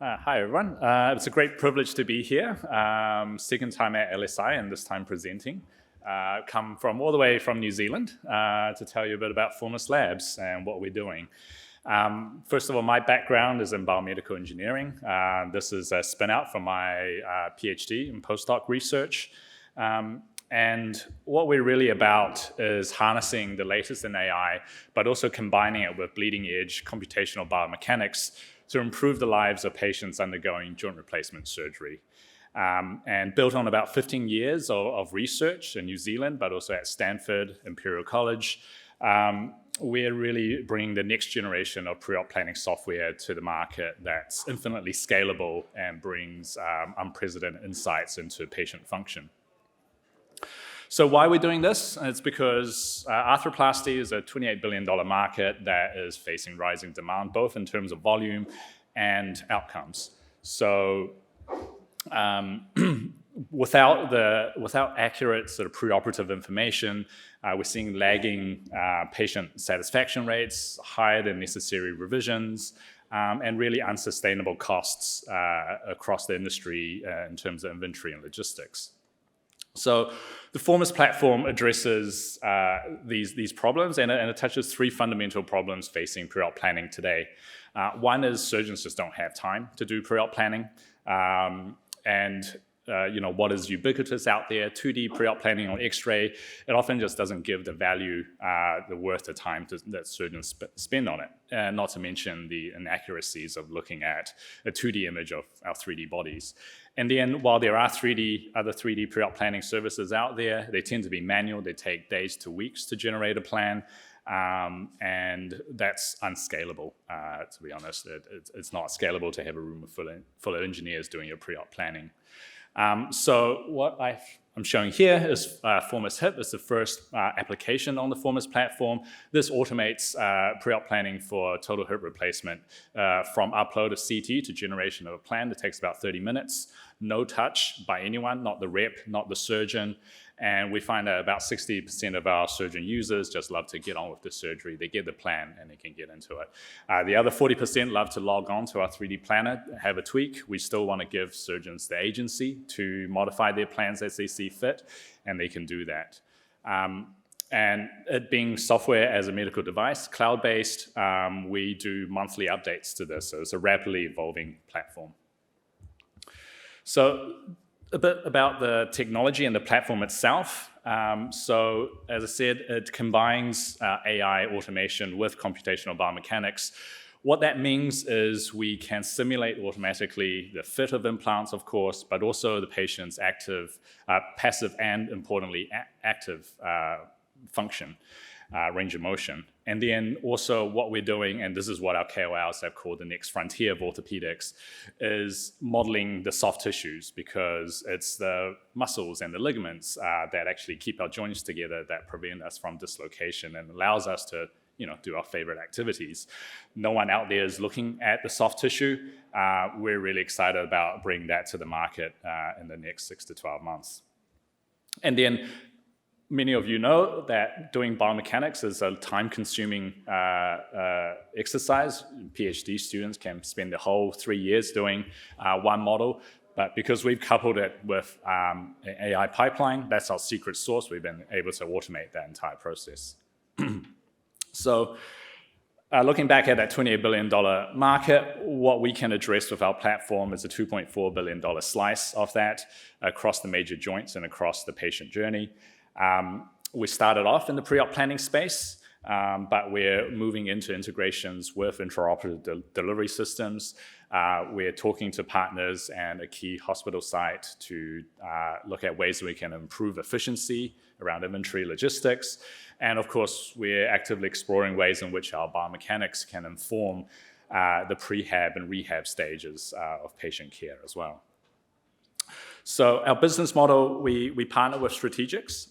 Hi, everyone. It's a great privilege to be here. Second time at LSI and this time presenting. Come from all the way from New Zealand to tell you a bit about Formus Labs and what we're doing. First of all, my background is in biomedical engineering. This is a spin out from my PhD in postdoc research. And what we're really about is harnessing the latest in AI, but also combining it with bleeding edge computational biomechanics to improve the lives of patients undergoing joint replacement surgery. And built on about 15 years of research in New Zealand, but also at Stanford, Imperial College, we're really bringing the next generation of pre-op planning software to the market that's infinitely scalable and brings unprecedented insights into patient function. So why we're doing this? It's because arthroplasty is a $28 billion market that is facing rising demand, both in terms of volume and outcomes. So without accurate sort of preoperative information, we're seeing lagging patient satisfaction rates, higher than necessary revisions, and really unsustainable costs across the industry in terms of inventory and logistics. So the Formus platform addresses these problems, and it touches three fundamental problems facing pre-op planning today. One is surgeons just don't have time to do pre-op planning, what is ubiquitous out there, 2D pre-op planning on X-ray, it often just doesn't give the value, the worth of time that surgeons spend on it, not to mention the inaccuracies of looking at a 2D image of our 3D bodies. In the end, while there are other 3D pre-op planning services out there, they tend to be manual, they take days to weeks to generate a plan, and that's unscalable, to be honest. It's not scalable to have a room full of engineers doing your pre-op planning. So what I'm showing here is Formus Hip. It's the first application on the Formus platform. This automates pre-op planning for total hip replacement from upload of CT to generation of a plan. It takes about 30 minutes. No touch by anyone, not the rep, not the surgeon. And we find that about 60% of our surgeon users just love to get on with the surgery. They get the plan and they can get into it. The other 40% love to log on to our 3D planner, have a tweak. We still want to give surgeons the agency to modify their plans as they see fit, and they can do that. And it being software as a medical device, cloud-based, we do monthly updates to this. So it's a rapidly evolving platform. So a bit about the technology and the platform itself. So as I said, it combines AI automation with computational biomechanics. What that means is we can simulate automatically the fit of implants, of course, but also the patient's passive and, importantly, active function, range of motion. And then also what we're doing, and this is what our KOLs have called the next frontier of orthopedics, is modeling the soft tissues, because it's the muscles and the ligaments that actually keep our joints together, that prevent us from dislocation and allows us to do our favorite activities. No one out there is looking at the soft tissue. We're really excited about bringing that to the market in the next 6 to 12 months. And then many of you know that doing biomechanics is a time-consuming exercise. PhD students can spend the whole 3 years doing one model, but because we've coupled it with an AI pipeline, that's our secret sauce. We've been able to automate that entire process. So looking back at that $28 billion market, what we can address with our platform is a $2.4 billion slice of that across the major joints and across the patient journey. We started off in the pre-op planning space, but we're moving into integrations with intraoperative delivery systems. We're talking to partners and a key hospital site to look at ways we can improve efficiency around inventory logistics. And of course, we're actively exploring ways in which our biomechanics can inform the prehab and rehab stages of patient care as well. So our business model, we partner with strategics,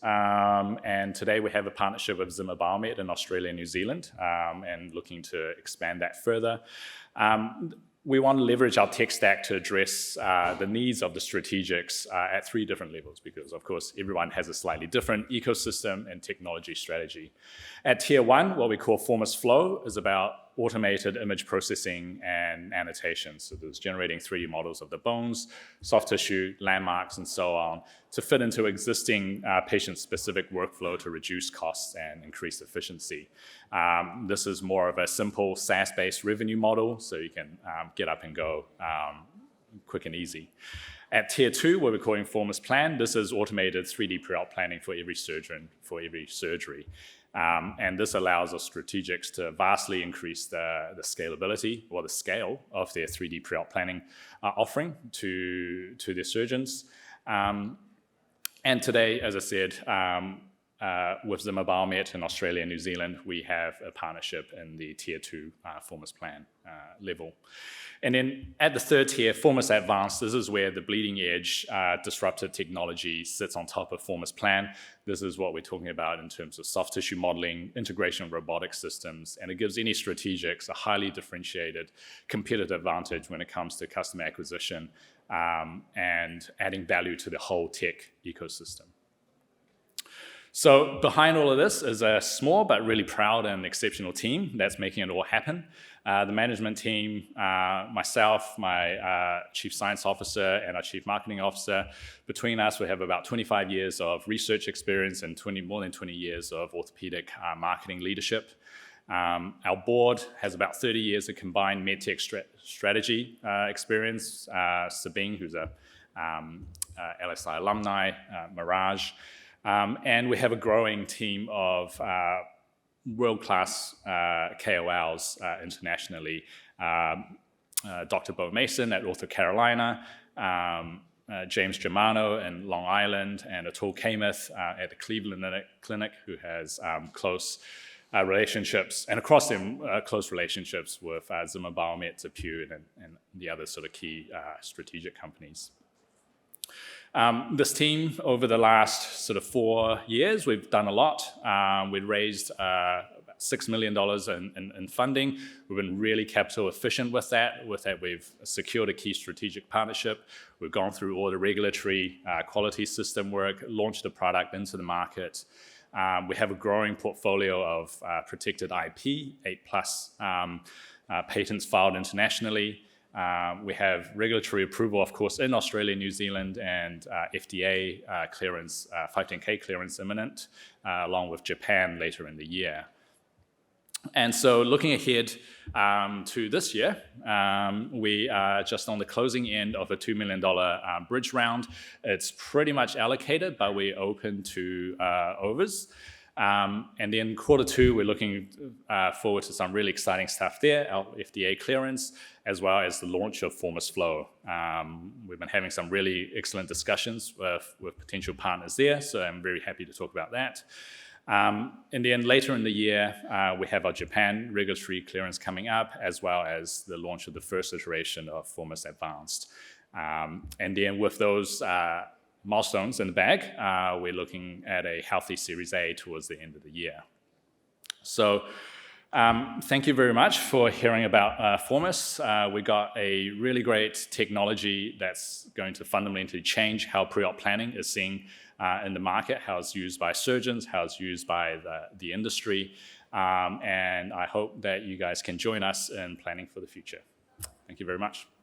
and today we have a partnership with Zimmer Biomet in Australia and New Zealand, and looking to expand that further. We want to leverage our tech stack to address the needs of the strategics at 3 different levels, because of course everyone has a slightly different ecosystem and technology strategy. At tier 1, what we call Formus Flow is about automated image processing and annotation. So there's generating 3D models of the bones, soft tissue, landmarks, and so on to fit into existing patient-specific workflow to reduce costs and increase efficiency. This is more of a simple SaaS-based revenue model, so you can get up and go quick and easy. At tier 2, what we're calling Formus Plan, this is automated 3D pre-op planning for every surgeon, for every surgery. And this allows us strategics to vastly increase the scalability or the scale of their 3D pre-op planning offering to their surgeons. And today, as I said, with Zimmer Biomet in Australia and New Zealand, we have a partnership in the tier 2 Formus Plan level. And then at the third tier, Formus Advanced, this is where the bleeding edge disruptive technology sits on top of Formus Plan. This is what we're talking about in terms of soft tissue modeling, integration of robotic systems, and it gives any strategics a highly differentiated competitive advantage when it comes to customer acquisition and adding value to the whole tech ecosystem. So behind all of this is a small but really proud and exceptional team that's making it all happen. The management team, myself, my Chief Science Officer, and our Chief Marketing Officer. Between us, we have about 25 years of research experience and more than 20 years of orthopedic marketing leadership. Our board has about 30 years of combined Medtech strategy experience. Sabine, who's a LSI alumni, Mirage. And we have a growing team of world-class KOLs internationally. Dr. Bo Mason at Ortho Carolina, James Germano in Long Island, and Atul Kamath at the Cleveland Clinic, who has close relationships, and across them, close relationships with Zimmer Biomet, Zapue, and the other sort of key strategic companies. This team, over the last sort of 4 years, we've done a lot. We've raised $6 million in funding. We've been really capital efficient with that. We've secured a key strategic partnership. We've gone through all the regulatory quality system work, launched the product into the market. We have a growing portfolio of protected IP, 8+ patents filed internationally. We have regulatory approval, of course, in Australia, New Zealand, and FDA clearance, 510K clearance imminent, along with Japan later in the year. And so looking ahead to this year, we are just on the closing end of a $2 million bridge round. It's pretty much allocated, but we're open to overs. And then Q2, we're looking forward to some really exciting stuff there, our FDA clearance, as well as the launch of Formus Flow. We've been having some really excellent discussions with potential partners there, so I'm very happy to talk about that. And then later in the year, we have our Japan regulatory clearance coming up, as well as the launch of the first iteration of Formus Advanced. And then with those milestones in the bag, we're looking at a healthy Series A towards the end of the year. So thank you very much for hearing about Formus. We got a really great technology that's going to fundamentally change how pre-op planning is seen in the market, how it's used by surgeons, how it's used by the industry. And I hope that you guys can join us in planning for the future. Thank you very much.